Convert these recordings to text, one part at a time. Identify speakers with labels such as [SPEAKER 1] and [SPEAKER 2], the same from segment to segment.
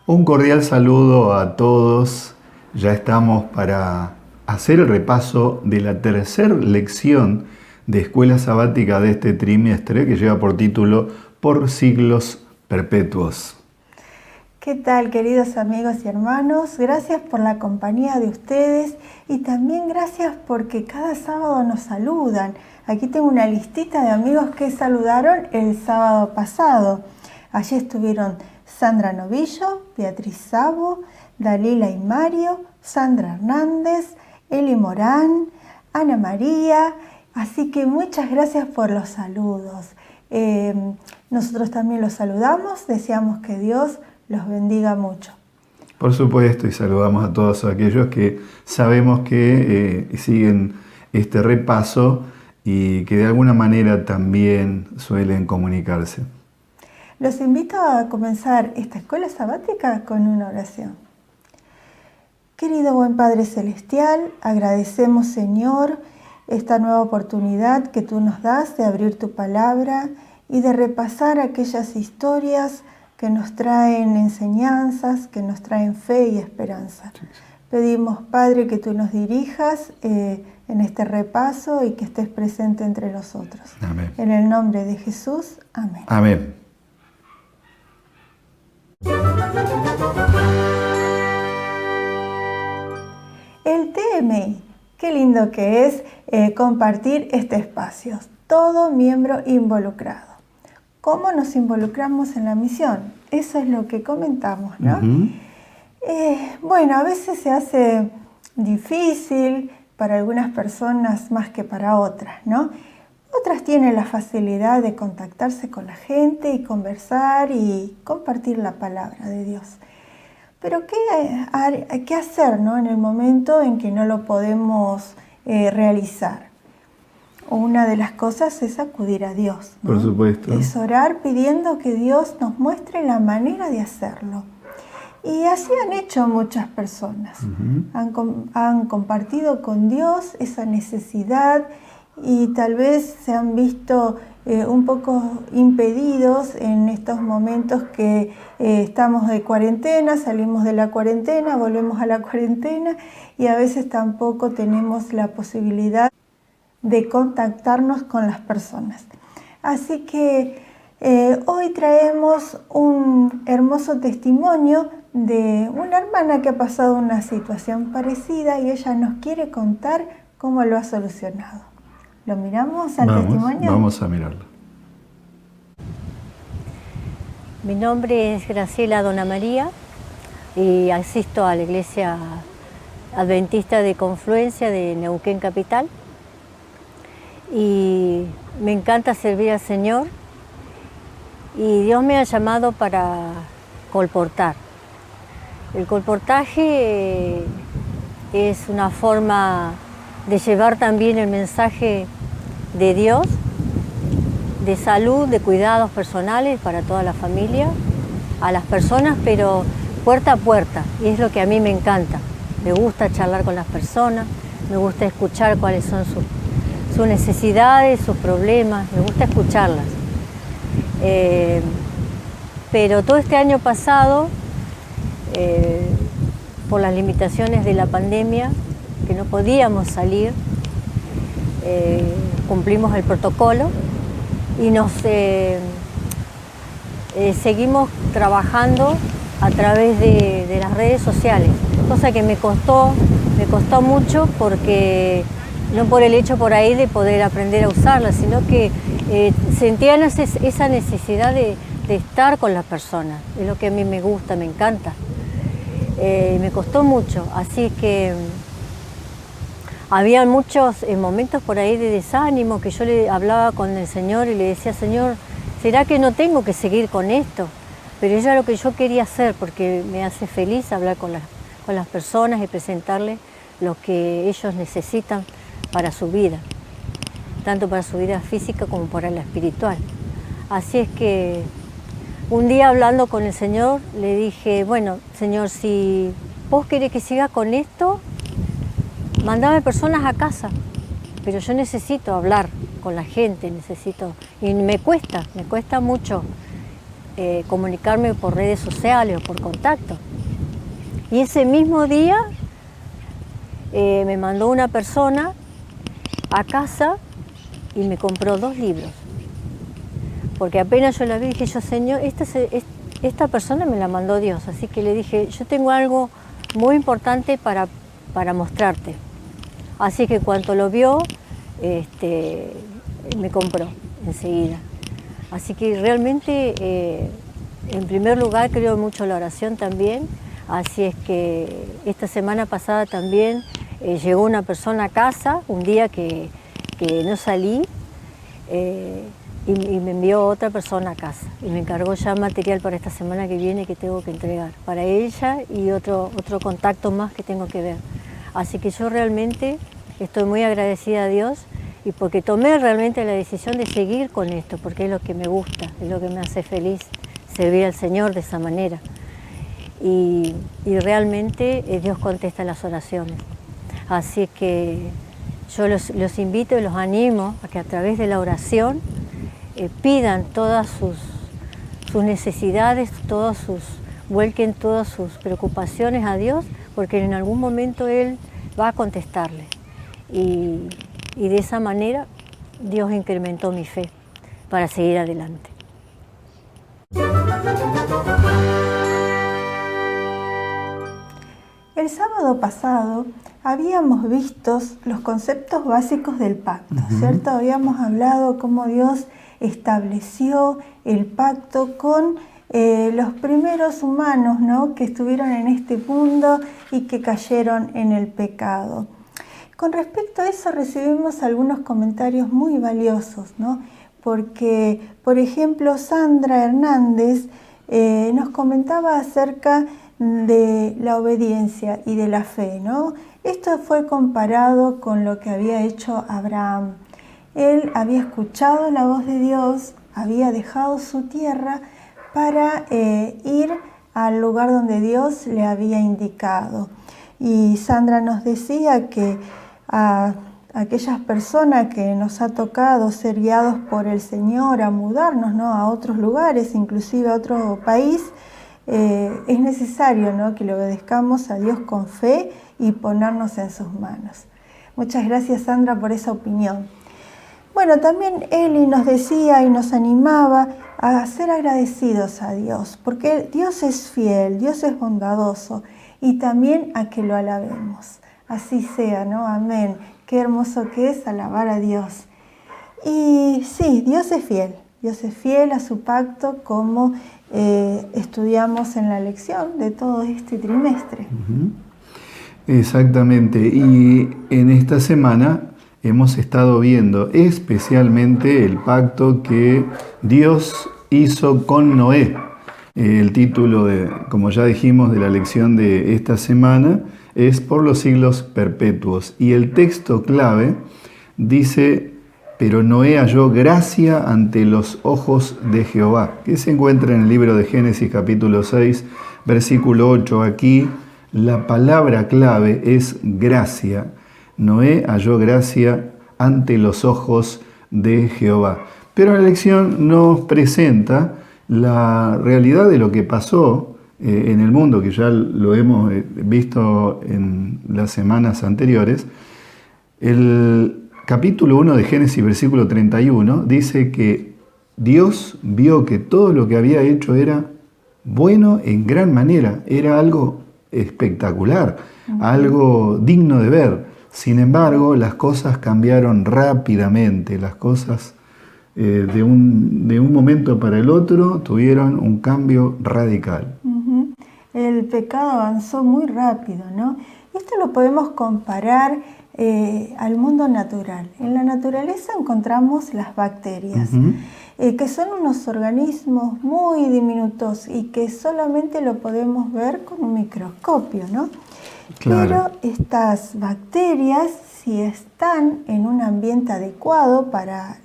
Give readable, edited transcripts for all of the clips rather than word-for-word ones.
[SPEAKER 1] Un cordial saludo a todos. Ya estamos para hacer el repaso de la tercera lección de Escuela Sabática de este trimestre, que lleva por título Por siglos perpetuos.
[SPEAKER 2] ¿Qué tal, queridos amigos y hermanos? Gracias por la compañía de ustedes y también gracias porque cada sábado nos saludan. Aquí tengo una listita de amigos que saludaron el sábado pasado. Allí estuvieron Sandra Novillo, Beatriz Sabo, Dalila y Mario, Sandra Hernández, Eli Morán, Ana María. Así que muchas gracias por los saludos. Nosotros también los saludamos, deseamos que Dios los bendiga mucho.
[SPEAKER 1] Por supuesto, y saludamos a todos aquellos que sabemos que siguen este repaso y que de alguna manera también suelen comunicarse.
[SPEAKER 2] Los invito a comenzar esta escuela sabática con una oración. Querido buen Padre Celestial, agradecemos, Señor, esta nueva oportunidad que tú nos das de abrir tu palabra y de repasar aquellas historias que nos traen enseñanzas, que nos traen fe y esperanza. Sí. Pedimos, Padre, que tú nos dirijas en este repaso y que estés presente entre nosotros.
[SPEAKER 1] Amén.
[SPEAKER 2] En el nombre de Jesús, amén.
[SPEAKER 1] Amén.
[SPEAKER 2] El TMI, qué lindo que es compartir este espacio. Todo miembro involucrado. ¿Cómo nos involucramos en la misión? Eso es lo que comentamos, ¿no? Bueno, a veces se hace difícil para algunas personas más que para otras, ¿no? Otras tienen la facilidad de contactarse con la gente y conversar y compartir la palabra de Dios. Pero ¿qué hacer, ¿no? En el momento en que no lo podemos realizar? Una de las cosas es acudir a Dios, ¿no?
[SPEAKER 1] Por supuesto.
[SPEAKER 2] Es orar pidiendo que Dios nos muestre la manera de hacerlo. Y así han hecho muchas personas. Han compartido con Dios esa necesidad y tal vez se han visto un poco impedidos en estos momentos que estamos de cuarentena, salimos de la cuarentena, volvemos a la cuarentena y a veces tampoco tenemos la posibilidad de contactarnos con las personas. Así que hoy traemos un hermoso testimonio de una hermana que ha pasado una situación parecida y ella nos quiere contar cómo lo ha solucionado. ¿Lo miramos al testimonio?
[SPEAKER 1] Vamos a mirarlo.
[SPEAKER 3] Mi nombre es Graciela Dona María y asisto a la Iglesia Adventista de Confluencia de Neuquén Capital. Y me encanta servir al Señor y Dios me ha llamado para colportar. El colportaje es una forma de llevar también el mensaje de Dios, de salud, de cuidados personales para toda la familia, a las personas, pero puerta a puerta, y es lo que a mí me encanta. Me gusta charlar con las personas, me gusta escuchar cuáles son sus necesidades, sus problemas, me gusta escucharlas. Pero todo este año pasado, por las limitaciones de la pandemia, que no podíamos salir, cumplimos el protocolo y nos seguimos trabajando a través de las redes sociales, cosa que me costó mucho porque no por el hecho por ahí de poder aprender a usarlas, sino que sentían esa necesidad de estar con las personas. Es lo que a mí me gusta, me encanta. Me costó mucho, así que había muchos momentos por ahí de desánimo que yo le hablaba con el Señor y le decía, Señor, ¿será que no tengo que seguir con esto? Pero eso era lo que yo quería hacer porque me hace feliz hablar con las personas y presentarles lo que ellos necesitan para su vida, tanto para su vida física como para la espiritual. Así es que un día hablando con el Señor le dije, bueno, Señor, si vos querés que siga con esto, mandame personas a casa, pero yo necesito hablar con la gente, necesito, y me cuesta mucho comunicarme por redes sociales o por contacto. Y ese mismo día me mandó una persona a casa y me compró 2 libros. Porque apenas yo la vi, dije yo, Señor, esta persona me la mandó Dios. Así que le dije, yo tengo algo muy importante para mostrarte. Así que cuando lo vio, me compró enseguida. Así que realmente, en primer lugar, creo mucho en la oración también. Así es que esta semana pasada también llegó una persona a casa, un día que no salí, y me envió otra persona a casa. Y me encargó ya material para esta semana que viene que tengo que entregar para ella y otro contacto más que tengo que ver. Así que yo realmente estoy muy agradecida a Dios y porque tomé realmente la decisión de seguir con esto, porque es lo que me gusta, es lo que me hace feliz, servir al Señor de esa manera. Y realmente Dios contesta las oraciones. Así que yo los invito y los animo a que a través de la oración pidan todas sus necesidades, vuelquen todas sus preocupaciones a Dios, porque en algún momento Él va a contestarle. Y de esa manera Dios incrementó mi fe para seguir adelante.
[SPEAKER 2] El sábado pasado habíamos visto los conceptos básicos del pacto, ¿cierto? Habíamos hablado cómo Dios estableció el pacto con los primeros humanos, ¿no?, que estuvieron en este mundo y que cayeron en el pecado. Con respecto a eso recibimos algunos comentarios muy valiosos, ¿no? Porque, por ejemplo, Sandra Hernández nos comentaba acerca de la obediencia y de la fe, ¿no? Esto fue comparado con lo que había hecho Abraham. Él había escuchado la voz de Dios, había dejado su tierra para ir al lugar donde Dios le había indicado. Y Sandra nos decía que a aquellas personas que nos ha tocado ser guiados por el Señor a mudarnos, ¿no?, a otros lugares, inclusive a otro país, es necesario, ¿no?, que le obedezcamos a Dios con fe y ponernos en sus manos. Muchas gracias, Sandra, por esa opinión. Bueno, también Eli nos decía y nos animaba a ser agradecidos a Dios, porque Dios es fiel, Dios es bondadoso, y también a que lo alabemos. Así sea, ¿no? Amén. Qué hermoso que es alabar a Dios. Y sí, Dios es fiel a su pacto, como estudiamos en la lección de todo este trimestre.
[SPEAKER 1] Exactamente, y en esta semana hemos estado viendo especialmente el pacto que Dios hizo con Noé. El título, como ya dijimos, de la lección de esta semana es Por los siglos perpetuos, y el texto clave dice: pero Noé halló gracia ante los ojos de Jehová, que se encuentra en el libro de Génesis capítulo 6, versículo 8. Aquí la palabra clave es gracia. Noé halló gracia ante los ojos de Jehová. Pero la lección nos presenta la realidad de lo que pasó en el mundo, que ya lo hemos visto en las semanas anteriores. El capítulo 1 de Génesis, versículo 31, dice que Dios vio que todo lo que había hecho era bueno en gran manera, era algo espectacular, algo digno de ver. Sin embargo, las cosas cambiaron rápidamente, las cosas de un momento para el otro tuvieron un cambio radical.
[SPEAKER 2] El pecado avanzó muy rápido, ¿no? Esto lo podemos comparar al mundo natural. En la naturaleza encontramos las bacterias, que son unos organismos muy diminutos y que solamente lo podemos ver con un microscopio, ¿no? Claro. Pero estas bacterias, si están en un ambiente adecuado para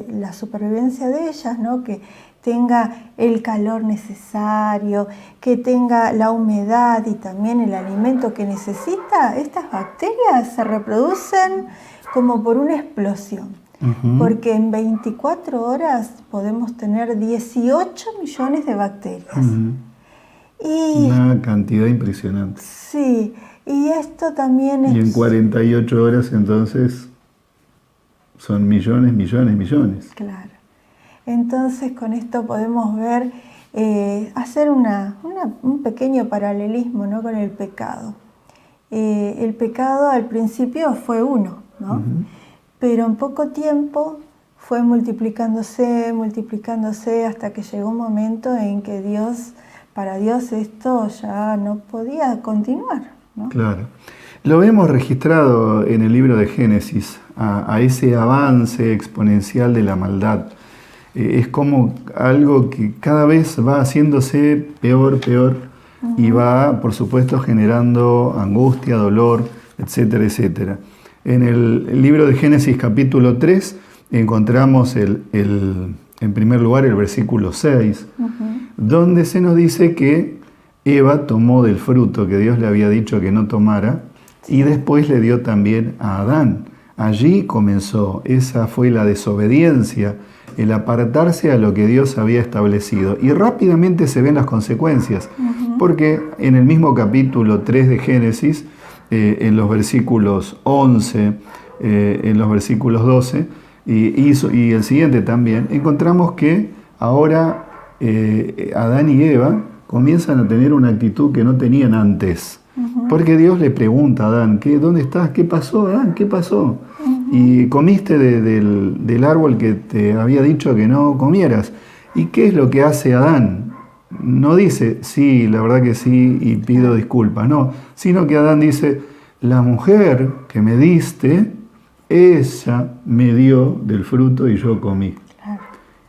[SPEAKER 2] la supervivencia de ellas, ¿no?, que tenga el calor necesario, que tenga la humedad y también el alimento que necesita, estas bacterias se reproducen como por una explosión. porque en 24 horas podemos tener 18 millones de bacterias. Y,
[SPEAKER 1] una cantidad impresionante.
[SPEAKER 2] Sí, y esto también es...
[SPEAKER 1] Y en 48 horas entonces son millones, millones, millones.
[SPEAKER 2] Claro. Entonces con esto podemos ver, hacer un pequeño paralelismo, ¿no?, con el pecado. El pecado al principio fue uno, ¿no? Pero en poco tiempo fue multiplicándose hasta que llegó un momento en que para Dios esto ya no podía continuar, ¿no?
[SPEAKER 1] Claro. Lo hemos registrado en el libro de Génesis, a ese avance exponencial de la maldad. Es como algo que cada vez va haciéndose peor, y va, por supuesto, generando angustia, dolor, etcétera, etcétera. En el libro de Génesis capítulo 3 encontramos en primer lugar el versículo 6, donde se nos dice que Eva tomó del fruto que Dios le había dicho que no tomara y después le dio también a Adán. Allí comenzó, esa fue la desobediencia, el apartarse a lo que Dios había establecido. Y rápidamente se ven las consecuencias, porque en el mismo capítulo 3 de Génesis, en los versículos 11, en los versículos 12 y el siguiente también, encontramos que ahora Adán y Eva comienzan a tener una actitud que no tenían antes. Porque Dios le pregunta a Adán, ¿dónde estás? ¿Qué pasó, Adán? ¿Qué pasó? Y comiste del árbol que te había dicho que no comieras. ¿Y qué es lo que hace Adán? No dice, sí, la verdad que sí, y pido disculpas, no. Sino que Adán dice, la mujer que me diste, ella me dio del fruto y yo comí. Claro.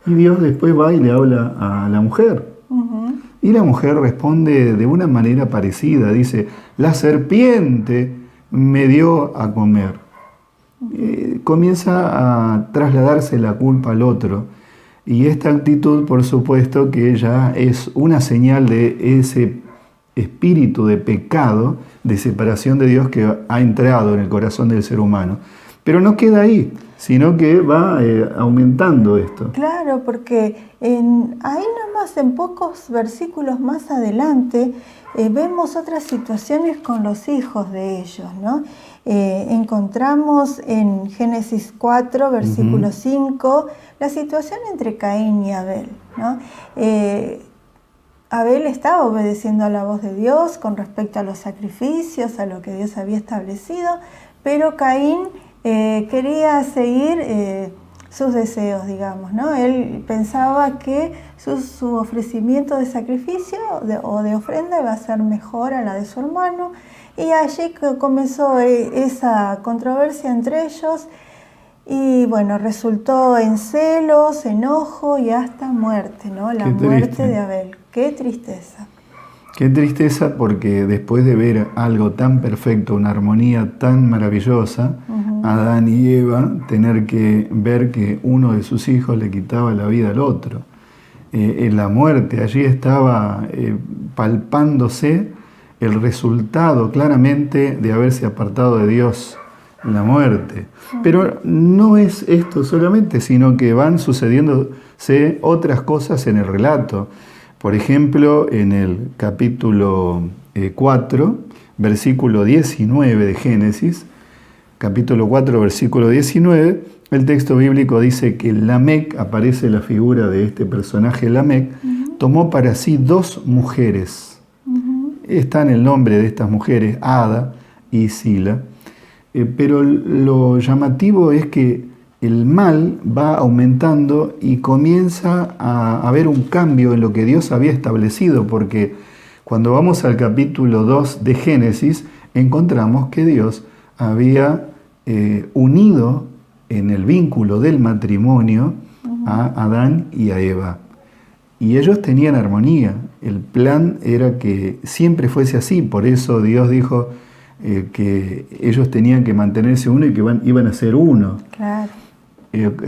[SPEAKER 1] Y Dios después va y le habla a la mujer. Y la mujer responde de una manera parecida, dice, la serpiente me dio a comer. Comienza a trasladarse la culpa al otro. Y esta actitud, por supuesto, que ya es una señal de ese espíritu de pecado, de separación de Dios que ha entrado en el corazón del ser humano. Pero no queda ahí, sino que va aumentando esto.
[SPEAKER 2] Claro, porque ahí nomás en pocos versículos más adelante vemos otras situaciones con los hijos de ellos, ¿no? Encontramos en Génesis 4, versículo 5, la situación entre Caín y Abel, ¿no? Abel estaba obedeciendo a la voz de Dios con respecto a los sacrificios, a lo que Dios había establecido, pero Caín quería seguir sus deseos, digamos, ¿no? Él pensaba que su ofrecimiento de sacrificio o de ofrenda iba a ser mejor a la de su hermano, y allí comenzó esa controversia entre ellos, y bueno, resultó en celos, enojo y hasta muerte, ¿no? La muerte de Abel. ¡Qué tristeza!
[SPEAKER 1] Qué tristeza, porque después de ver algo tan perfecto, una armonía tan maravillosa, Adán y Eva, tener que ver que uno de sus hijos le quitaba la vida al otro. En la muerte, allí estaba palpándose el resultado claramente de haberse apartado de Dios, la muerte. Pero no es esto solamente, sino que van sucediéndose otras cosas en el relato. Por ejemplo, en el capítulo 4, versículo 19 de Génesis, capítulo 4, versículo 19, el texto bíblico dice que Lamec, aparece la figura de este personaje Lamec, tomó para sí 2 mujeres. Está en el nombre de estas mujeres, Ada y Sila. Pero lo llamativo es que el mal va aumentando y comienza a haber un cambio en lo que Dios había establecido, porque cuando vamos al capítulo 2 de Génesis, encontramos que Dios había unido en el vínculo del matrimonio a Adán y a Eva. Y ellos tenían armonía. El plan era que siempre fuese así. Por eso Dios dijo que ellos tenían que mantenerse uno y que iban a ser uno.
[SPEAKER 2] Claro.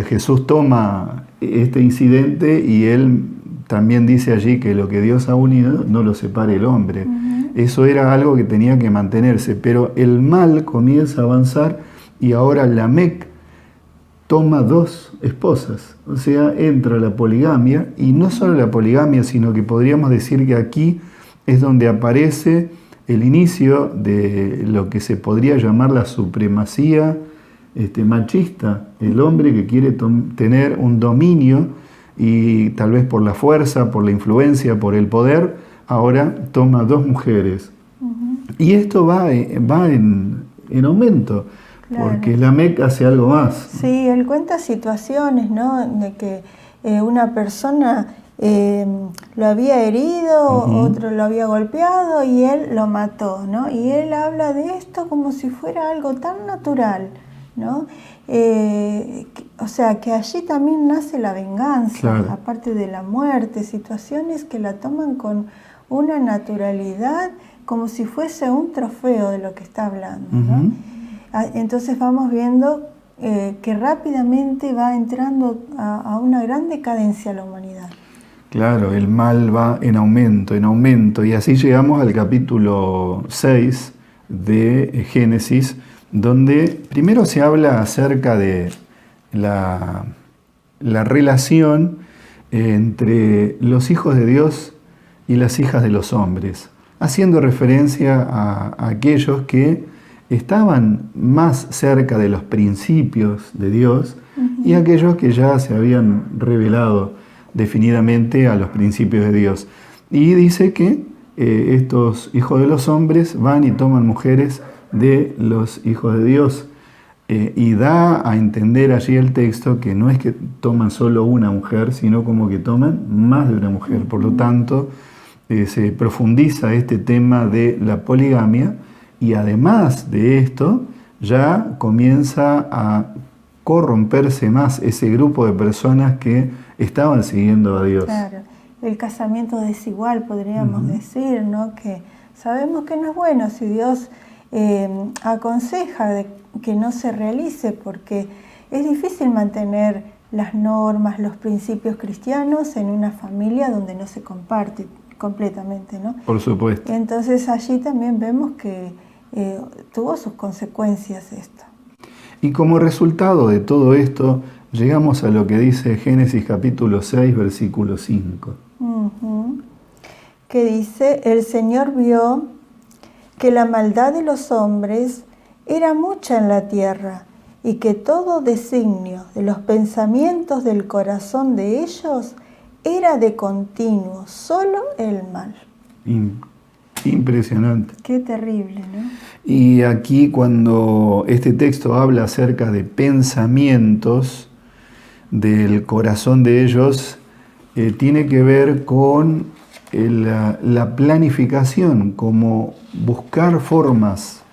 [SPEAKER 1] Jesús toma este incidente y él también dice allí que lo que Dios ha unido no lo separe el hombre. Eso era algo que tenía que mantenerse. Pero el mal comienza a avanzar y ahora Lamec toma 2 esposas, o sea, entra la poligamia, y no solo la poligamia, sino que podríamos decir que aquí es donde aparece el inicio de lo que se podría llamar la supremacía machista, el hombre que quiere tener un dominio y tal vez por la fuerza, por la influencia, por el poder, ahora toma 2 mujeres. Y esto va en aumento. Claro. Porque Lamec hace algo más.
[SPEAKER 2] Sí, él cuenta situaciones, ¿no? De que una persona lo había herido, otro lo había golpeado y él lo mató, ¿no? Y él habla de esto como si fuera algo tan natural, ¿no? O sea, que allí también nace la venganza, claro. Aparte de la muerte, situaciones que la toman con una naturalidad como si fuese un trofeo de lo que está hablando, ¿no? Entonces vamos viendo que rápidamente va entrando a una gran decadencia la humanidad.
[SPEAKER 1] Claro, el mal va en aumento, y así llegamos al capítulo 6 de Génesis, donde primero se habla acerca de la relación entre los hijos de Dios y las hijas de los hombres, haciendo referencia a aquellos que estaban más cerca de los principios de Dios y aquellos que ya se habían revelado definidamente a los principios de Dios. Y dice que estos hijos de los hombres van y toman mujeres de los hijos de Dios, y da a entender allí el texto que no es que toman solo una mujer, sino como que toman más de una mujer. Por lo tanto, se profundiza este tema de la poligamia. Y además de esto, ya comienza a corromperse más ese grupo de personas que estaban siguiendo a Dios.
[SPEAKER 2] Claro, el casamiento desigual, podríamos decir, ¿no? Que sabemos que no es bueno si Dios aconseja de que no se realice, porque es difícil mantener las normas, los principios cristianos en una familia donde no se comparte completamente, ¿no?
[SPEAKER 1] Por supuesto.
[SPEAKER 2] Entonces allí también vemos que tuvo sus consecuencias esto.
[SPEAKER 1] Y como resultado de todo esto, llegamos a lo que dice Génesis capítulo 6, versículo 5.
[SPEAKER 2] Que dice, el Señor vio que la maldad de los hombres era mucha en la tierra, y que todo designio de los pensamientos del corazón de ellos era de continuo, solo el mal.
[SPEAKER 1] Impresionante.
[SPEAKER 2] Qué terrible, ¿no?
[SPEAKER 1] Y aquí cuando este texto habla acerca de pensamientos del corazón de ellos, tiene que ver con la planificación, como buscar formas.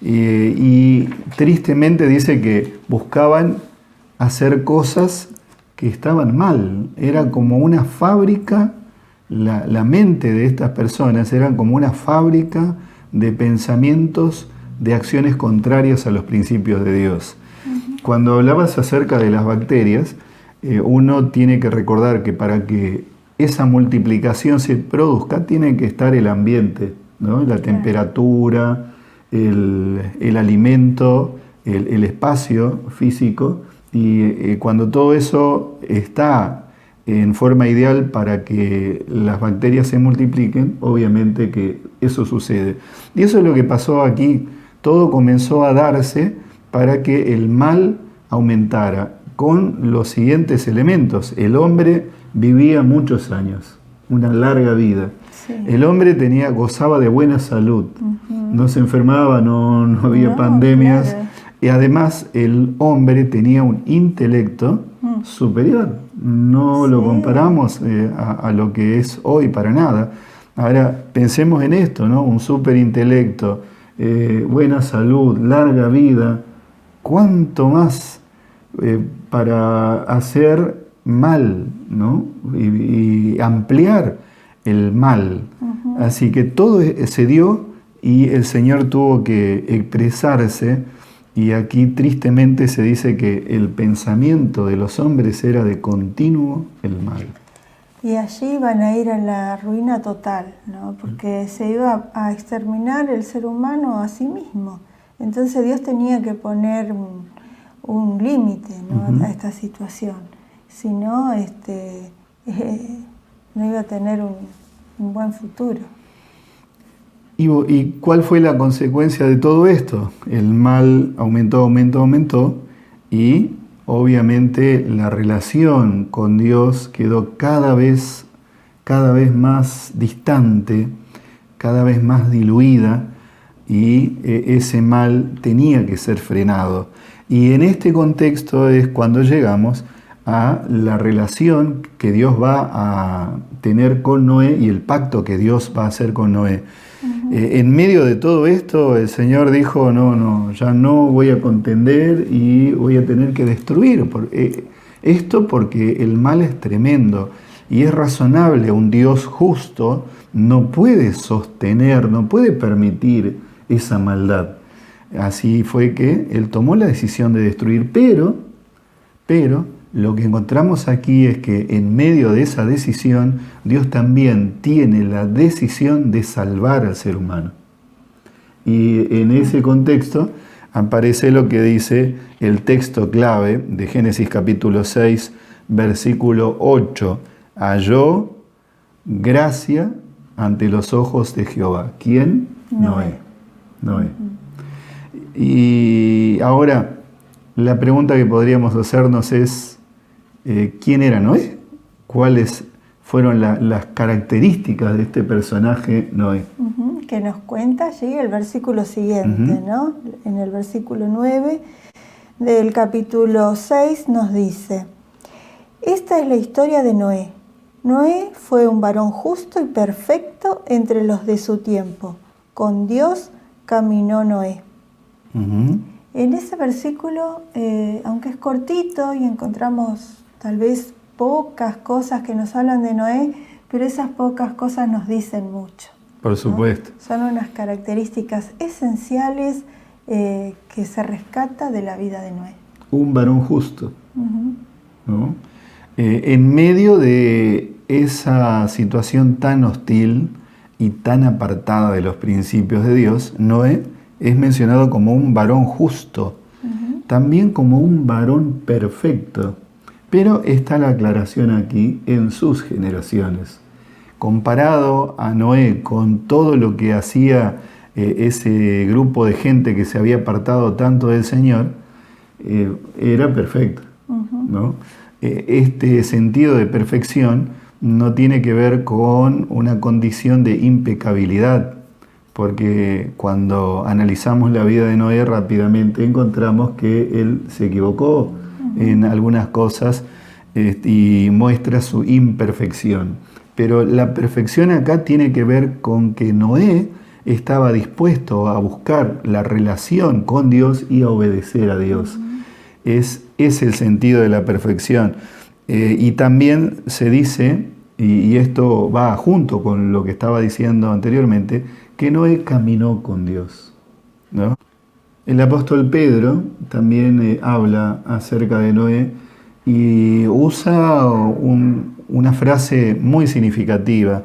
[SPEAKER 1] Y tristemente dice que buscaban hacer cosas que estaban mal. Era como una fábrica. La mente de estas personas era como una fábrica de pensamientos, de acciones contrarias a los principios de Dios. Cuando hablabas acerca de las bacterias, uno tiene que recordar que para que esa multiplicación se produzca, tiene que estar el ambiente, ¿no? La temperatura, el alimento, el espacio físico, y cuando todo eso está en forma ideal para que las bacterias se multipliquen, obviamente que eso sucede. Y eso es lo que pasó aquí. Todo comenzó a darse para que el mal aumentara con los siguientes elementos. El hombre vivía muchos años, una larga vida. Sí. El hombre gozaba de buena salud, no se enfermaba, no había pandemias. Claro. Y además el hombre tenía un intelecto superior. No lo comparamos a lo que es hoy para nada. Ahora pensemos en esto, ¿no? Un superintelecto, buena salud, larga vida. ¿Cuánto más para hacer mal, ¿no? Y ampliar el mal? Así que todo se dio y el Señor tuvo que expresarse. Y aquí tristemente se dice que el pensamiento de los hombres era de continuo el mal.
[SPEAKER 2] Y allí van a ir a la ruina total, ¿no? Porque se iba a exterminar el ser humano a sí mismo. Entonces Dios tenía que poner un límite, ¿no? A esta situación. Si no, no iba a tener un buen futuro.
[SPEAKER 1] ¿Y cuál fue la consecuencia de todo esto? El mal aumentó y obviamente la relación con Dios quedó cada vez más distante, cada vez más diluida, y ese mal tenía que ser frenado. Y en este contexto es cuando llegamos a la relación que Dios va a tener con Noé y el pacto que Dios va a hacer con Noé. En medio de todo esto, el Señor dijo, no, ya no voy a contender y voy a tener que destruir. Esto porque el mal es tremendo y es razonable. Un Dios justo no puede sostener, no puede permitir esa maldad. Así fue que Él tomó la decisión de destruir, pero lo que encontramos aquí es que en medio de esa decisión, Dios también tiene la decisión de salvar al ser humano. Y en ese contexto aparece lo que dice el texto clave de Génesis capítulo 6, versículo 8. Halló gracia ante los ojos de Jehová. ¿Quién? Noé. Y ahora, la pregunta que podríamos hacernos es, ¿quién era Noé? ¿Cuáles fueron las características de este personaje Noé?
[SPEAKER 2] Que nos cuenta allí el versículo siguiente, ¿no? En el versículo 9 del capítulo 6 nos dice: esta es la historia de Noé. Noé fue un varón justo y perfecto entre los de su tiempo. Con Dios caminó Noé. En ese versículo, aunque es cortito y encontramos tal vez pocas cosas que nos hablan de Noé, pero esas pocas cosas nos dicen mucho.
[SPEAKER 1] Por supuesto.
[SPEAKER 2] ¿No? Son unas características esenciales que se rescata de la vida de Noé.
[SPEAKER 1] Un varón justo. ¿No? En medio de esa situación tan hostil y tan apartada de los principios de Dios, Noé es mencionado como un varón justo, también como un varón perfecto. Pero está la aclaración aquí en sus generaciones. Comparado a Noé con todo lo que hacía ese grupo de gente que se había apartado tanto del Señor, era perfecto, ¿no? Este sentido de perfección no tiene que ver con una condición de impecabilidad, porque cuando analizamos la vida de Noé rápidamente encontramos que él se equivocó en algunas cosas y muestra su imperfección. Pero la perfección acá tiene que ver con que Noé estaba dispuesto a buscar la relación con Dios y a obedecer a Dios. Es el sentido de la perfección. Y también se dice, y esto va junto con lo que estaba diciendo anteriormente, que Noé caminó con Dios, ¿no? El apóstol Pedro también habla acerca de Noé y usa una frase muy significativa.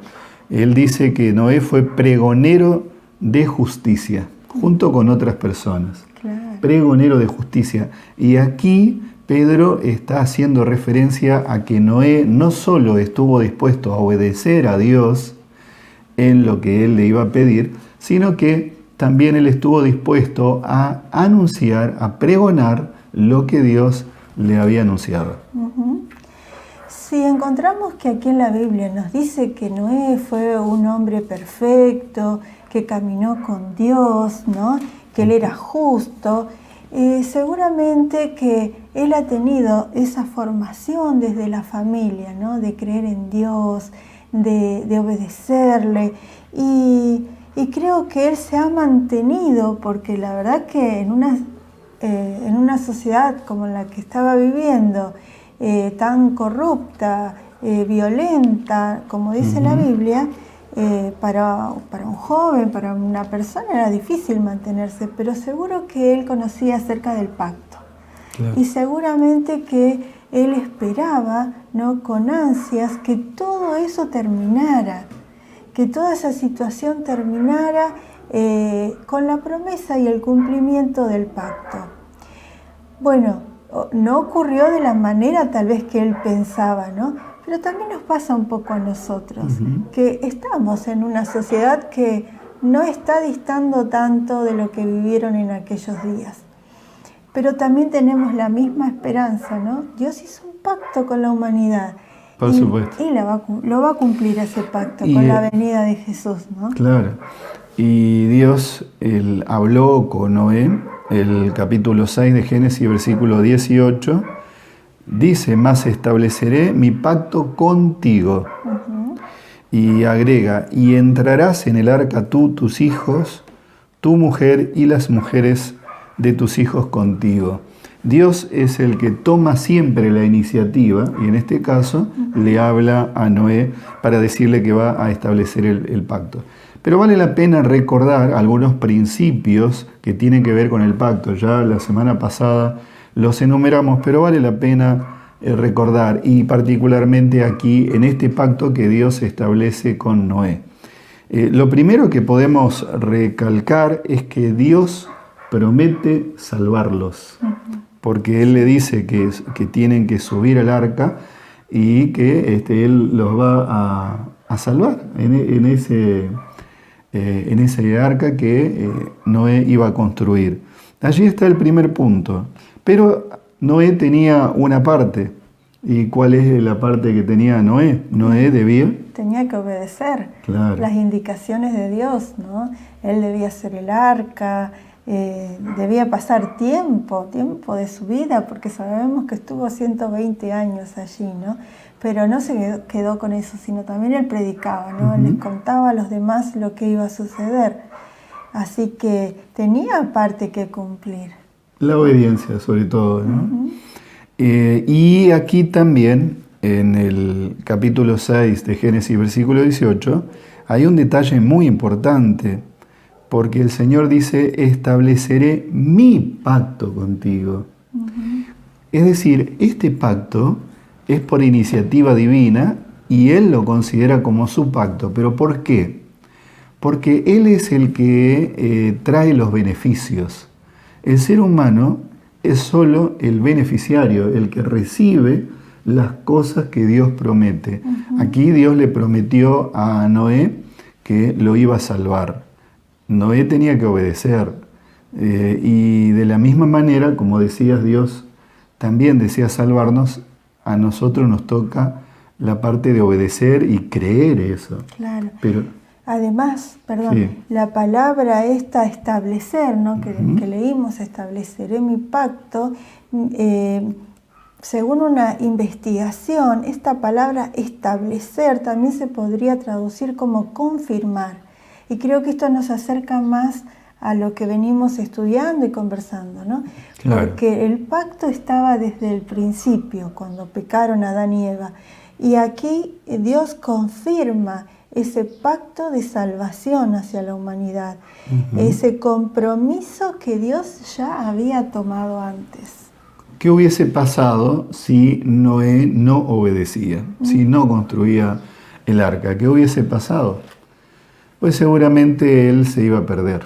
[SPEAKER 1] Él dice que Noé fue pregonero de justicia, junto con otras personas.
[SPEAKER 2] Claro.
[SPEAKER 1] Pregonero de justicia. Y aquí Pedro está haciendo referencia a que Noé no solo estuvo dispuesto a obedecer a Dios en lo que él le iba a pedir, sino que también él estuvo dispuesto a anunciar, a pregonar lo que Dios le había anunciado.
[SPEAKER 2] Si encontramos que aquí en la Biblia nos dice que Noé fue un hombre perfecto, que caminó con Dios, ¿no? Que él era justo, seguramente que él ha tenido esa formación desde la familia, ¿no? De creer en Dios, de obedecerle, y creo que él se ha mantenido, porque la verdad que en una sociedad como la que estaba viviendo, tan corrupta, violenta, como dice la Biblia, para un joven, para una persona era difícil mantenerse, pero seguro que él conocía acerca del pacto. Claro. Y seguramente que él esperaba, ¿no?, con ansias que todo eso terminara, que toda esa situación terminara con la promesa y el cumplimiento del pacto. Bueno, no ocurrió de la manera tal vez que él pensaba, ¿no? Pero también nos pasa un poco a nosotros, que estamos en una sociedad que no está distando tanto de lo que vivieron en aquellos días. Pero también tenemos la misma esperanza, ¿no? Dios hizo un pacto con la humanidad.
[SPEAKER 1] Por supuesto.
[SPEAKER 2] Y lo va a cumplir ese pacto con la venida de Jesús, ¿no?
[SPEAKER 1] Claro. Y Dios habló con Noé, el capítulo 6 de Génesis, versículo 18, dice, mas estableceré mi pacto contigo. Y agrega, y entrarás en el arca tú, tus hijos, tu mujer y las mujeres de tus hijos contigo. Dios es el que toma siempre la iniciativa y en este caso le habla a Noé para decirle que va a establecer el pacto. Pero vale la pena recordar algunos principios que tienen que ver con el pacto. Ya la semana pasada los enumeramos, pero vale la pena recordar, y particularmente aquí en este pacto que Dios establece con Noé. Lo primero que podemos recalcar es que Dios promete salvarlos, porque Él le dice que tienen que subir al arca y que Él los va a salvar en ese arca que Noé iba a construir. Allí está el primer punto. Pero Noé tenía una parte. ¿Y cuál es la parte que tenía Noé? Noé tenía que obedecer las indicaciones de Dios, ¿no? Él debía hacer el arca, debía pasar tiempo de su vida, porque sabemos que estuvo 120 años allí, ¿no? Pero no se quedó con eso, sino también él predicaba, ¿no? Él les contaba a los demás lo que iba a suceder. Así que tenía parte que cumplir. La obediencia, sobre todo, ¿no? Y aquí también, en el capítulo 6 de Génesis, versículo 18, hay un detalle muy importante, porque el Señor dice, estableceré mi pacto contigo. Es decir, este pacto es por iniciativa divina y Él lo considera como su pacto. ¿Pero por qué? Porque Él es el que trae los beneficios. El ser humano es solo el beneficiario, el que recibe las cosas que Dios promete. Aquí Dios le prometió a Noé que lo iba a salvar. Noé tenía que obedecer. Y de la misma manera, como decías, Dios también desea salvarnos. A nosotros nos toca la parte de obedecer y creer eso. Claro. Pero, además, la palabra esta establecer, ¿no? que leímos, estableceré mi pacto, según una investigación, esta palabra establecer también se podría traducir como confirmar. Y creo que esto nos acerca más a lo que venimos estudiando y conversando, ¿no? Claro. Porque el pacto estaba desde el principio, cuando pecaron Adán y Eva. Y aquí Dios confirma ese pacto de salvación hacia la humanidad, ese compromiso que Dios ya había tomado antes. ¿Qué hubiese pasado si Noé no obedecía, si no construía el arca? ¿Qué hubiese pasado? Pues seguramente él se iba a perder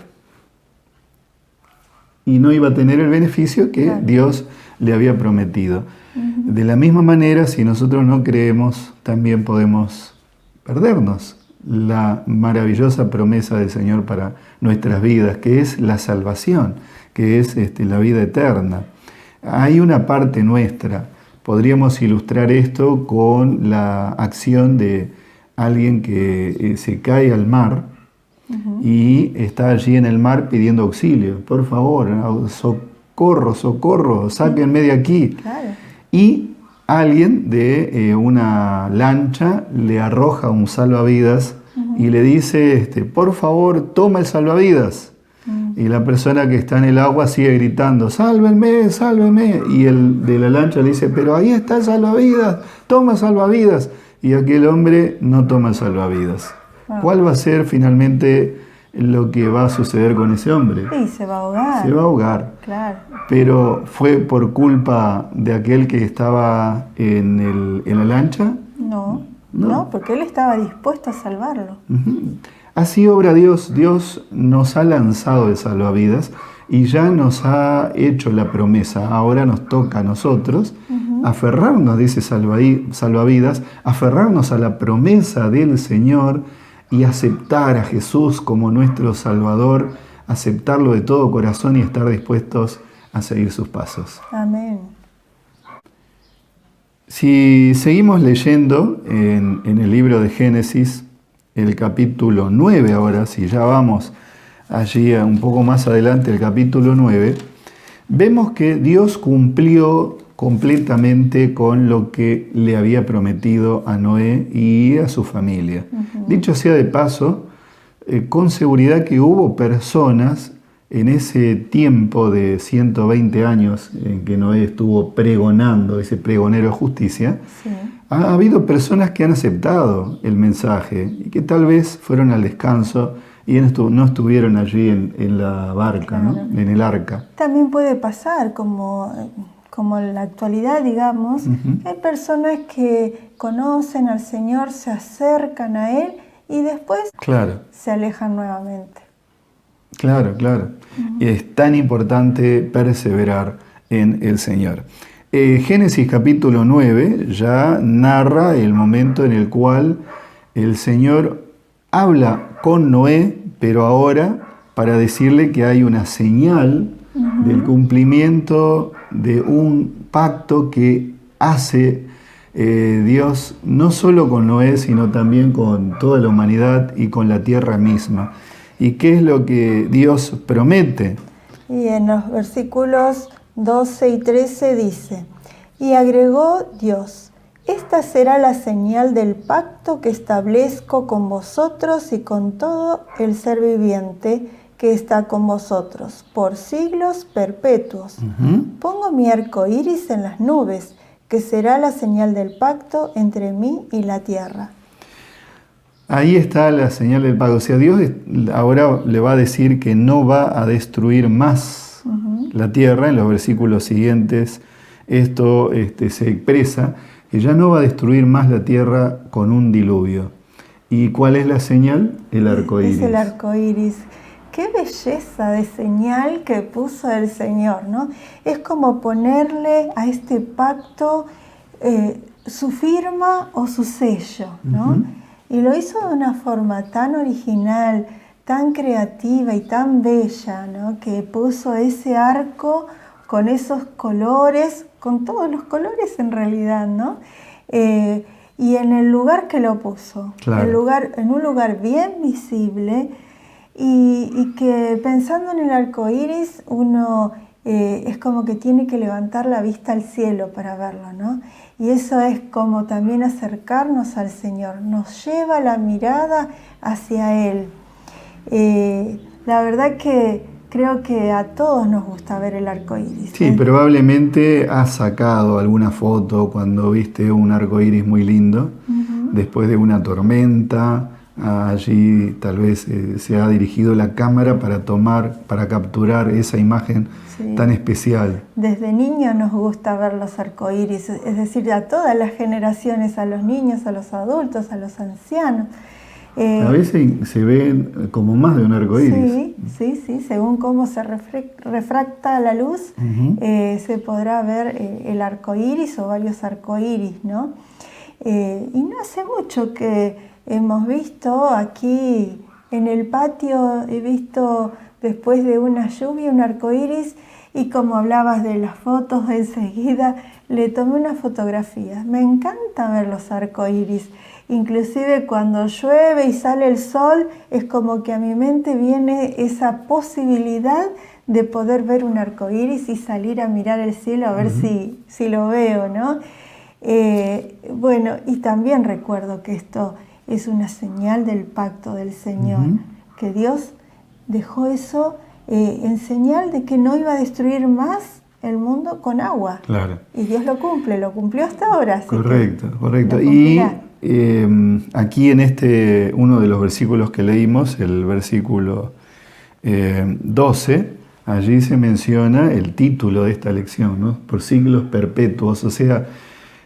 [SPEAKER 1] y no iba a tener el beneficio que Dios le había prometido. De la misma manera, si nosotros no creemos, también podemos perdernos la maravillosa promesa del Señor para nuestras vidas, que es la salvación, que es la vida eterna. Hay una parte nuestra. Podríamos ilustrar esto con la acción de alguien que se cae al mar y está allí en el mar pidiendo auxilio. Por favor, socorro, socorro, sáquenme de aquí. Claro. Y alguien de una lancha le arroja un salvavidas y le dice, por favor, toma el salvavidas. Y la persona que está en el agua sigue gritando, sálvenme, sálvenme. Y el de la lancha le dice, pero ahí está el salvavidas, toma salvavidas. Y aquel hombre no toma el salvavidas. ¿Cuál va a ser finalmente lo que va a suceder con ese hombre? Sí, se va a ahogar. Se va a ahogar. Claro. Pero ¿fue por culpa de aquel que estaba en la lancha? No, porque él estaba dispuesto a salvarlo. Así obra Dios. Dios nos ha lanzado el salvavidas y ya nos ha hecho la promesa. Ahora nos toca a nosotros aferrarnos, dice Salvavidas, aferrarnos a la promesa del Señor y aceptar a Jesús como nuestro Salvador, aceptarlo de todo corazón y estar dispuestos a seguir sus pasos.
[SPEAKER 2] Amén.
[SPEAKER 1] Si seguimos leyendo en el libro de Génesis, el capítulo 9 ahora, si ya vamos allí un poco más adelante, el capítulo 9, vemos que Dios cumplió completamente con lo que le había prometido a Noé y a su familia. Dicho sea de paso, con seguridad que hubo personas en ese tiempo de 120 años en que Noé estuvo pregonando, ese pregonero de justicia,
[SPEAKER 2] Sí.
[SPEAKER 1] ha habido personas que han aceptado el mensaje y que tal vez fueron al descanso y no estuvieron allí en la barca,
[SPEAKER 2] Claro.
[SPEAKER 1] ¿no? En el arca.
[SPEAKER 2] También puede pasar, como en la actualidad, digamos, hay personas que conocen al Señor, se acercan a Él y después
[SPEAKER 1] Claro.
[SPEAKER 2] se alejan nuevamente.
[SPEAKER 1] Claro, claro. Es tan importante perseverar en el Señor. Génesis capítulo 9 ya narra el momento en el cual el Señor habla con Noé, pero ahora para decirle que hay una señal del cumplimiento de un pacto que hace Dios no solo con Noé, sino también con toda la humanidad y con la tierra misma. ¿Y qué es lo que Dios promete?
[SPEAKER 2] Y en los versículos 12 y 13 dice, y agregó Dios, esta será la señal del pacto que establezco con vosotros y con todo el ser viviente que está con vosotros, por siglos perpetuos. Pongo mi arco iris en las nubes, que será la señal del pacto entre mí y la tierra.
[SPEAKER 1] Ahí está la señal del pacto. O sea, Dios ahora le va a decir que no va a destruir más la tierra. En los versículos siguientes esto se expresa, que ya no va a destruir más la tierra con un diluvio. ¿Y cuál es la señal? El arco iris.
[SPEAKER 2] Es el arco iris. Qué belleza de señal que puso el Señor, ¿no? Es como ponerle a este pacto su firma o su sello, ¿no? Y lo hizo de una forma tan original, tan creativa y tan bella, ¿no? Que puso ese arco con esos colores, con todos los colores en realidad, ¿no? Y en el lugar que lo puso,
[SPEAKER 1] Claro.
[SPEAKER 2] en un lugar bien visible, y que pensando en el arco iris, uno es como que tiene que levantar la vista al cielo para verlo, ¿no? Y eso es como también acercarnos al Señor, nos lleva la mirada hacia Él. La verdad que creo que a todos nos gusta ver el arco iris.
[SPEAKER 1] Sí, probablemente has sacado alguna foto cuando viste un arco iris muy lindo, después de una tormenta. Allí tal vez se ha dirigido la cámara para capturar esa imagen tan especial.
[SPEAKER 2] Desde niños nos gusta ver los arcoíris, es decir, a todas las generaciones, a los niños, a los adultos, a los ancianos.
[SPEAKER 1] A veces se ven como más de un arcoíris.
[SPEAKER 2] Sí, según cómo se refracta la luz, se podrá ver el arcoíris o varios arcoíris, ¿no? Y no hace mucho que hemos visto aquí en el patio, he visto después de una lluvia un arcoíris, y como hablabas de las fotos, enseguida le tomé una fotografía. Me encanta ver los arcoíris, inclusive cuando llueve y sale el sol, es como que a mi mente viene esa posibilidad de poder ver un arcoíris y salir a mirar el cielo a ver si lo veo, ¿no? Bueno, y también recuerdo que esto es una señal del pacto del Señor, que Dios dejó eso en señal de que no iba a destruir más el mundo con agua.
[SPEAKER 1] Claro.
[SPEAKER 2] Y Dios lo cumplió hasta ahora.
[SPEAKER 1] Correcto. Y aquí en uno de los versículos que leímos, el versículo 12, allí se menciona el título de esta lección, ¿no? Por siglos perpetuos, o sea,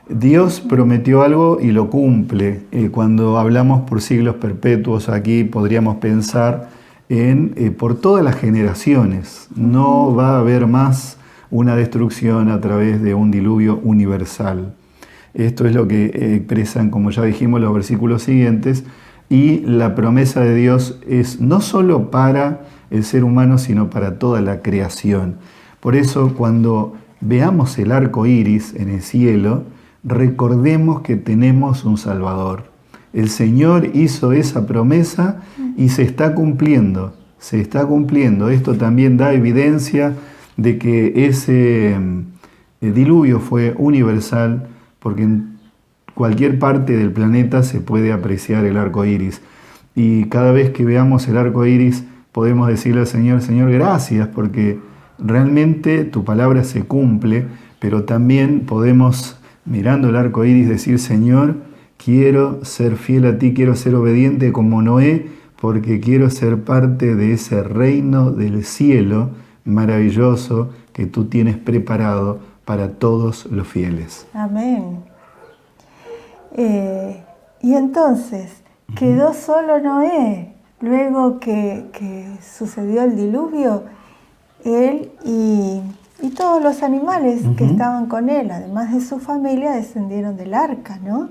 [SPEAKER 1] Dios prometió algo y lo cumple. Cuando hablamos por siglos perpetuos, aquí podríamos pensar por todas las generaciones. No va a haber más una destrucción a través de un diluvio universal. Esto es lo que expresan, como ya dijimos, los versículos siguientes, y la promesa de Dios es no solo para el ser humano, sino para toda la creación. Por eso, cuando veamos el arco iris en el cielo, recordemos que tenemos un Salvador. El Señor hizo esa promesa y se está cumpliendo. Se está cumpliendo. Esto también da evidencia de que ese diluvio fue universal, porque en cualquier parte del planeta se puede apreciar el arco iris. Y cada vez que veamos el arco iris, podemos decirle al Señor: Señor, gracias, porque realmente tu palabra se cumple, pero también podemos, mirando el arco iris, decir: Señor, quiero ser fiel a ti, quiero ser obediente como Noé, porque quiero ser parte de ese reino del cielo maravilloso que tú tienes preparado para todos los fieles.
[SPEAKER 2] Amén. Y entonces, quedó solo Noé, luego que sucedió el diluvio, él y todos los animales que estaban con él, además de su familia, descendieron del arca, ¿no?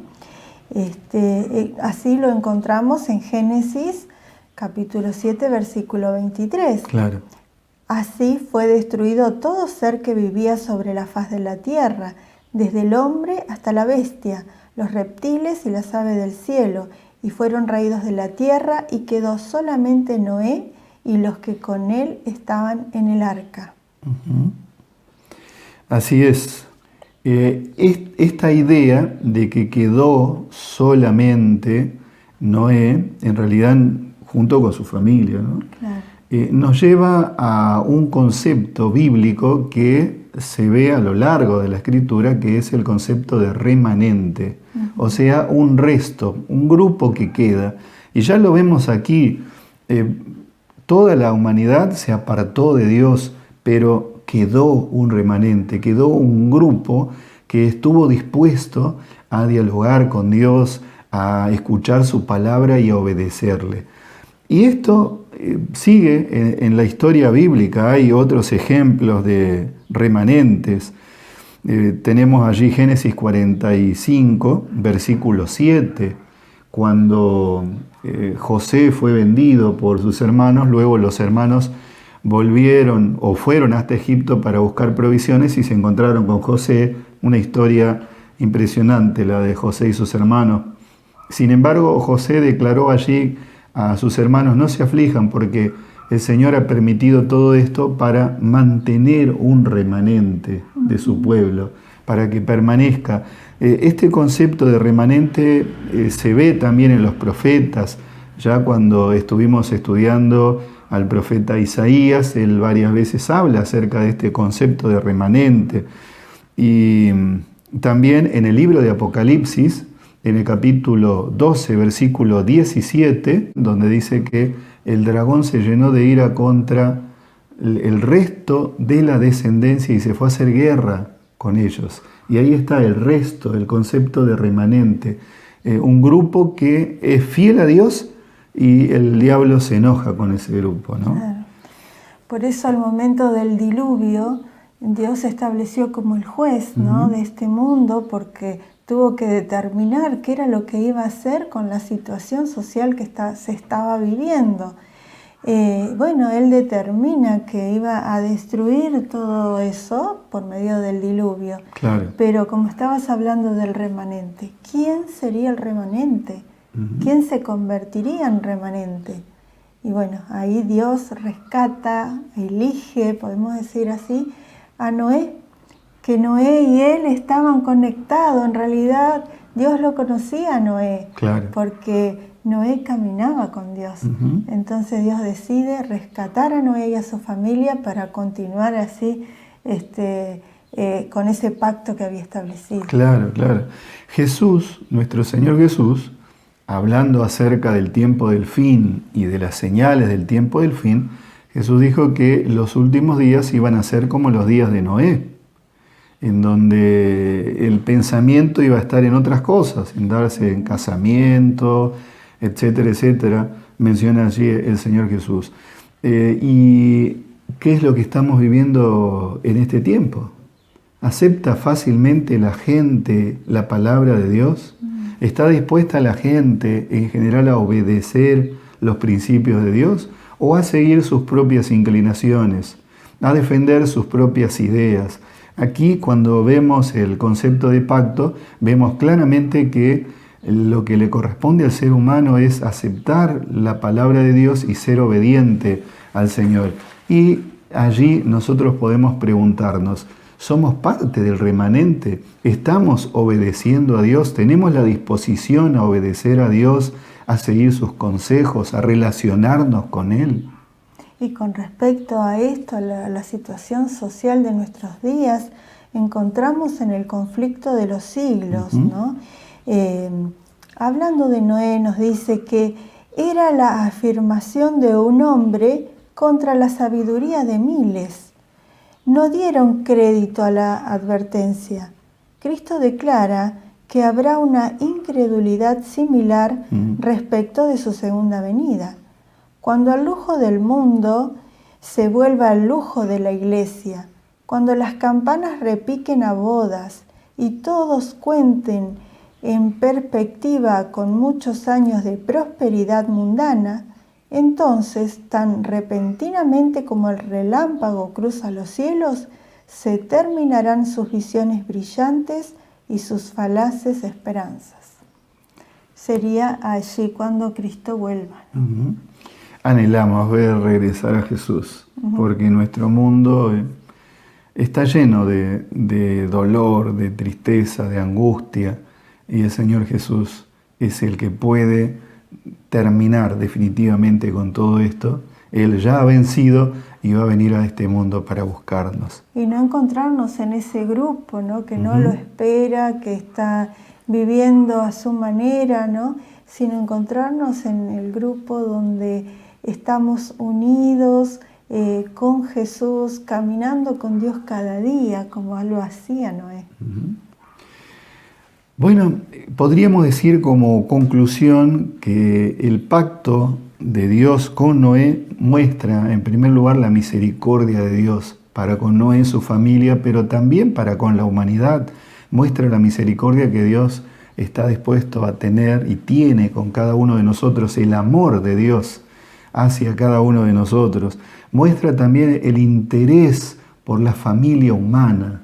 [SPEAKER 2] Así lo encontramos en Génesis capítulo 7, versículo 23.
[SPEAKER 1] Claro.
[SPEAKER 2] Así fue destruido todo ser que vivía sobre la faz de la tierra, desde el hombre hasta la bestia, los reptiles y las aves del cielo, y fueron raídos de la tierra, y quedó solamente Noé y los que con él estaban en el arca.
[SPEAKER 1] Así es. Esta idea de que quedó solamente Noé, en realidad junto con su familia, ¿no?
[SPEAKER 2] Claro.
[SPEAKER 1] Nos lleva a un concepto bíblico que se ve a lo largo de la Escritura, que es el concepto de remanente, o sea, un resto, un grupo que queda. Y ya lo vemos aquí, toda la humanidad se apartó de Dios, pero quedó un remanente, quedó un grupo que estuvo dispuesto a dialogar con Dios, a escuchar su palabra y a obedecerle. Y esto sigue en la historia bíblica. Hay otros ejemplos de remanentes. Tenemos allí Génesis 45, versículo 7, cuando José fue vendido por sus hermanos. Luego los hermanos volvieron o fueron hasta Egipto para buscar provisiones y se encontraron con José. Una historia impresionante, la de José y sus hermanos. Sin embargo, José declaró allí a sus hermanos: no se aflijan, porque el Señor ha permitido todo esto para mantener un remanente de su pueblo, para que permanezca. Este concepto de remanente se ve también en los profetas. Ya cuando estuvimos estudiando al profeta Isaías, él varias veces habla acerca de este concepto de remanente. Y también en el libro de Apocalipsis, en el capítulo 12, versículo 17, donde dice que el dragón se llenó de ira contra el resto de la descendencia y se fue a hacer guerra con ellos. Y ahí está el resto, el concepto de remanente. Un grupo que es fiel a Dios y el diablo se enoja con ese grupo, ¿no?
[SPEAKER 2] Claro. Por eso al momento del diluvio, Dios se estableció como el juez, ¿no? de este mundo, porque tuvo que determinar qué era lo que iba a hacer con la situación social que se estaba viviendo. Él determina que iba a destruir todo eso por medio del diluvio.
[SPEAKER 1] Claro.
[SPEAKER 2] Pero como estabas hablando del remanente, ¿quién sería el remanente? ¿Quién se convertiría en remanente? Y bueno, ahí Dios rescata, elige, podemos decir así, a Noé, que Noé y él estaban conectados. En realidad Dios lo conocía a Noé,
[SPEAKER 1] Claro.
[SPEAKER 2] porque Noé caminaba con Dios. Entonces Dios decide rescatar a Noé y a su familia para continuar así con ese pacto que había establecido.
[SPEAKER 1] Claro, claro. Jesús, nuestro Señor Jesús, hablando acerca del tiempo del fin y de las señales del tiempo del fin, Jesús dijo que los últimos días iban a ser como los días de Noé, en donde el pensamiento iba a estar en otras cosas, en darse en casamiento, etcétera, etcétera. menciona allí el Señor Jesús. ¿Y qué es lo que estamos viviendo en este tiempo? ¿Acepta fácilmente la gente la palabra de Dios? ¿Está dispuesta la gente en general a obedecer los principios de Dios o a seguir sus propias inclinaciones, a defender sus propias ideas? Aquí, cuando vemos el concepto de pacto, vemos claramente que lo que le corresponde al ser humano es aceptar la palabra de Dios y ser obediente al Señor. Y allí nosotros podemos preguntarnos, ¿somos parte del remanente? ¿Estamos obedeciendo a Dios? ¿Tenemos la disposición a obedecer a Dios, a seguir sus consejos, a relacionarnos con Él?
[SPEAKER 2] Y con respecto a esto, a la situación social de nuestros días, encontramos en el conflicto de los siglos, ¿no? Hablando de Noé, nos dice que era la afirmación de un hombre contra la sabiduría de miles. No dieron crédito a la advertencia. Cristo declara que habrá una incredulidad similar respecto de su segunda venida. Cuando el lujo del mundo se vuelva el lujo de la iglesia, cuando las campanas repiquen a bodas y todos cuenten en perspectiva con muchos años de prosperidad mundana, entonces, tan repentinamente como el relámpago cruza los cielos, se terminarán sus visiones brillantes y sus falaces esperanzas. Sería allí cuando Cristo vuelva.
[SPEAKER 1] Anhelamos ver regresar a Jesús, porque nuestro mundo está lleno de dolor, de tristeza, de angustia, y el Señor Jesús es el que puede terminar definitivamente con todo esto. Él ya ha vencido y va a venir a este mundo para buscarnos.
[SPEAKER 2] Y no encontrarnos en ese grupo, ¿no? Que no lo espera, que está viviendo a su manera, ¿no? Sino encontrarnos en el grupo donde estamos unidos con Jesús, caminando con Dios cada día, como lo hacía Noé.
[SPEAKER 1] Bueno, podríamos decir como conclusión que el pacto de Dios con Noé muestra, en primer lugar, la misericordia de Dios para con Noé y su familia, pero también para con la humanidad. Muestra la misericordia que Dios está dispuesto a tener y tiene con cada uno de nosotros, el amor de Dios hacia cada uno de nosotros. Muestra también el interés por la familia humana,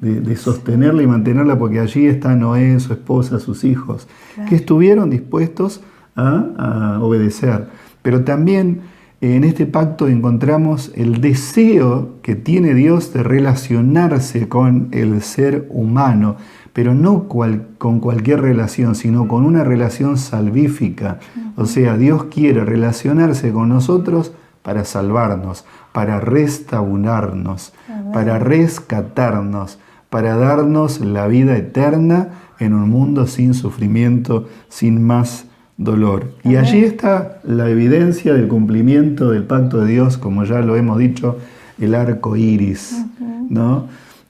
[SPEAKER 1] de sostenerla y mantenerla, porque allí está Noé, su esposa, sus hijos, que estuvieron dispuestos a obedecer. Pero también en este pacto encontramos el deseo que tiene Dios de relacionarse con el ser humano, pero no con cualquier relación, sino con una relación salvífica. O sea, Dios quiere relacionarse con nosotros para salvarnos, para restaurarnos, para rescatarnos, para darnos la vida eterna en un mundo sin sufrimiento, sin más dolor. Y allí está la evidencia del cumplimiento del pacto de Dios, como ya lo hemos dicho, el arco iris, ¿no?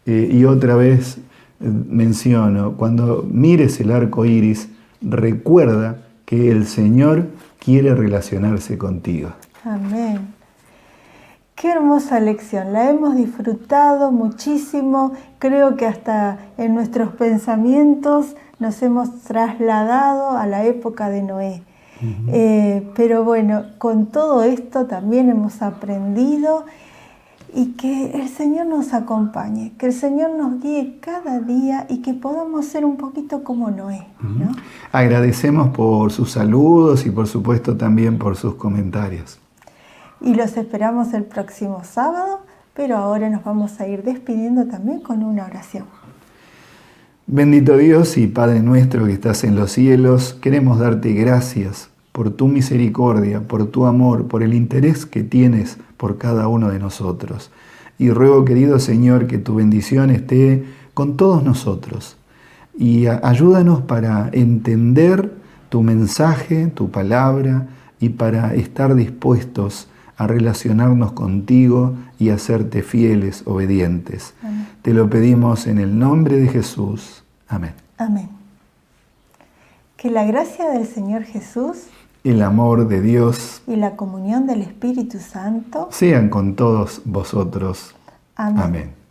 [SPEAKER 1] Y otra vez menciono, cuando mires el arco iris, recuerda que el Señor quiere relacionarse contigo.
[SPEAKER 2] Amén. Qué hermosa lección, la hemos disfrutado muchísimo, creo que hasta en nuestros pensamientos nos hemos trasladado a la época de Noé. Pero bueno, con todo esto también hemos aprendido, y que el Señor nos acompañe, que el Señor nos guíe cada día y que podamos ser un poquito como Noé, ¿no?
[SPEAKER 1] Agradecemos por sus saludos y por supuesto también por sus comentarios.
[SPEAKER 2] Y los esperamos el próximo sábado, pero ahora nos vamos a ir despidiendo también con una oración.
[SPEAKER 1] Bendito Dios y Padre nuestro que estás en los cielos, queremos darte gracias por tu misericordia, por tu amor, por el interés que tienes por cada uno de nosotros. Y ruego, querido Señor, que tu bendición esté con todos nosotros. Y ayúdanos para entender tu mensaje, tu palabra, y para estar dispuestos a relacionarnos contigo y a serte fieles, obedientes.
[SPEAKER 2] Amén.
[SPEAKER 1] Te lo pedimos en el nombre de Jesús. Amén.
[SPEAKER 2] Amén. Que la gracia del Señor Jesús,
[SPEAKER 1] El amor de Dios
[SPEAKER 2] y la comunión del Espíritu Santo
[SPEAKER 1] sean con todos vosotros.
[SPEAKER 2] Amén.
[SPEAKER 1] Amén.